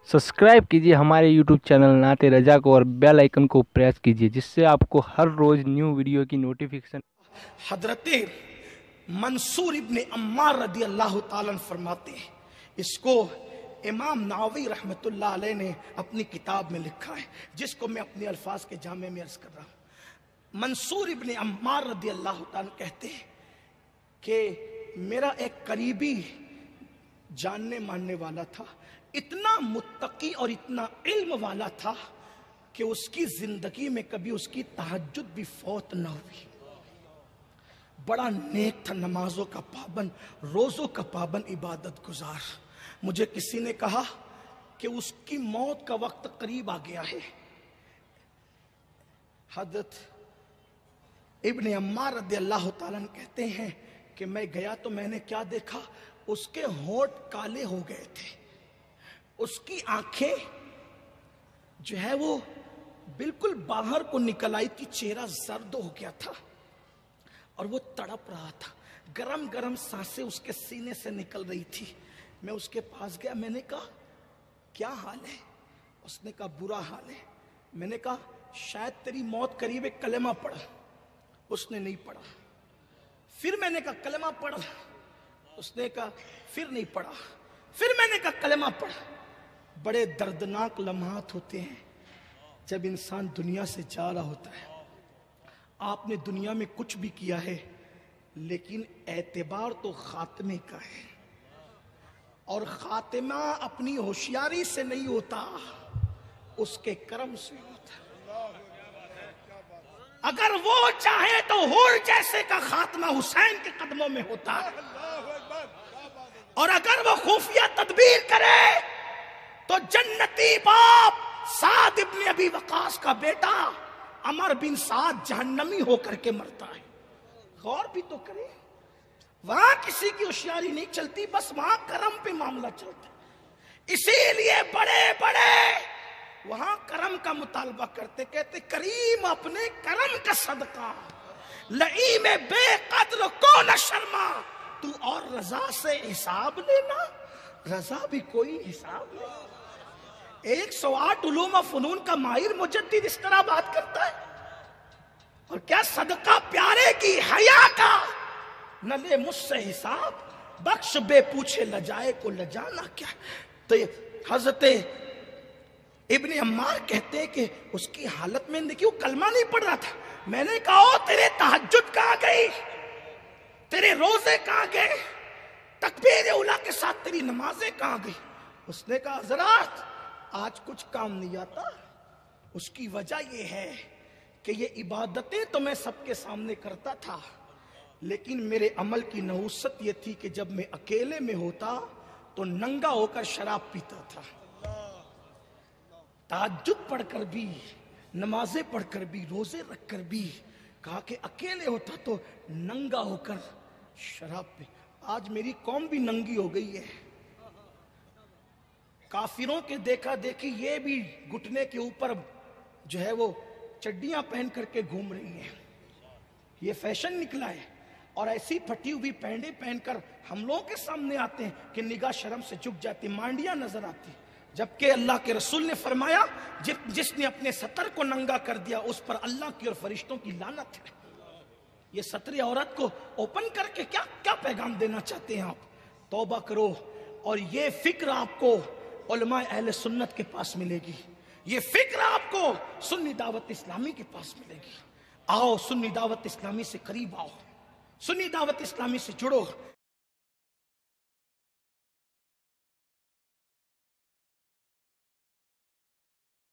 Subscribe कीजिए हमारे YouTube channel नाते रजा को और बेल आइकन को प्रेस कीजिए जिससे आपको हर रोज न्यू वीडियो की नोटिफिकेशन। हजरत मंसूर इब्ने अम्मार रदी अल्लाह ताला फरमाते हैं, इसको इमाम नाववी रहमतुल्लाह अलैह ने अपनी किताब में लिखा है, जिसको मैं अपने अल्फाज के जामे में अर्ज कर रहा हूँ। मंसूर इब्ने अम्मार रदी अल्लाह ताला कहते हैं कि मेरा एक करीबी जानने मानने वाला था, इतना मुत्तकी और इतना इल्म वाला था कि उसकी जिंदगी में कभी उसकी तहज्जुद भी फौत न हुई। बड़ा नेक था, नमाजों का पाबंद, रोजों का पाबंद, इबादत गुजार। मुझे किसी ने कहा कि उसकी मौत का वक्त करीब आ गया है। हजरत इब्ने अम्मार रदियल्लाहु ताला कहते हैं कि मैं गया तो मैंने क्या देखा, उसके होंठ काले हो गए थे, उसकी आंखें जो है वो बिल्कुल बाहर को निकल आई थी, चेहरा जर्द हो गया था और वो तड़प रहा था। गरम गरम सांसें उसके सीने से निकल रही थी। मैं उसके पास गया, मैंने कहा क्या हाल है? उसने कहा बुरा हाल है। मैंने कहा शायद तेरी मौत करीब है, कलमा पढ़। उसने नहीं पढ़ा। फिर मैंने कहा कलमा पढ़। उसने कहा फिर नहीं पढ़ा। फिर मैंने कहा कलमा पढ़। बड़े दर्दनाक लम्हात होते हैं जब इंसान दुनिया से जा रहा होता है। आपने दुनिया में कुछ भी किया है, लेकिन एतबार तो खात्मे का है, और खात्मा अपनी होशियारी से नहीं होता, उसके कर्म से होता। अगर वो चाहे तो हुर जैसे का खात्मा हुसैन के कदमों में होता, और अगर वो खुफिया तदबीर करे तो जन्नती बाप साद इब्ने अबी वकास का बेटा अमर बिन साद जहन्नमी होकर के मरता है। गौर भी तो करे, वहां किसी की होशियारी नहीं चलती, बस वहां करम पे मामला चलता है। इसीलिए बड़े बड़े वहां करम का मुतालबा करते, कहते करीम अपने करम का सदका लई में बेकद्र को न शर्मा, तू और रजा से हिसाब लेना। रजा भी कोई हिसाब नहीं। 108 उलूम फनून का माहिर मुजद्दिद इस तरह बात करता है। और क्या सदका प्यारे की हया का, न ले मुझसे हिसाब, बख्श बे पूछे लजाए को लजाना क्या। तो हजरत इब्ने अम्मार कहते कि उसकी हालत में देखिए, वो कलमा नहीं पढ़ रहा था। मैंने कहा तेरे तहज्जुद कहां गई, तेरे रोजे कहां गए, तकबीर उला के साथ तेरी नमाजें कहां गई। उसने कहा हजरत आज कुछ काम नहीं आता। उसकी वजह यह है कि ये इबादतें तो मैं सबके सामने करता था, लेकिन मेरे अमल की नहुसत ये थी कि जब मैं अकेले में होता तो नंगा होकर शराब पीता था। तहज्जुद पढ़कर भी, नमाजें पढ़कर भी, रोजे रखकर भी, कहा कि अकेले होता तो नंगा होकर शराब पी। आज मेरी कौम भी नंगी हो गई है। काफिरों के देखा देखी ये भी घुटने के ऊपर जो है वो चड्डियां पहन करके घूम रही हैं। ये फैशन निकला है। और ऐसी फटी हुई पैंडे पहनकर हम लोगों के सामने आते हैं कि निगाह शर्म से झुक जाती, मांडियां नजर आती। जबकि अल्लाह के रसूल ने फरमाया जिसने अपने सतर को नंगा कर दिया उस पर अल्लाह की और फरिश्तों की लानत है। ये सतरी औरत को ओपन करके क्या क्या पैगाम देना चाहते हैं आप? तौबा करो। और ये फिक्र आपको उलमा अहले सुन्नत के पास मिलेगी, ये फिक्र आपको सुन्नी दावत इस्लामी के पास मिलेगी। आओ सुन्नी दावत इस्लामी से करीब आओ, सुन्नी दावत इस्लामी से जुड़ो।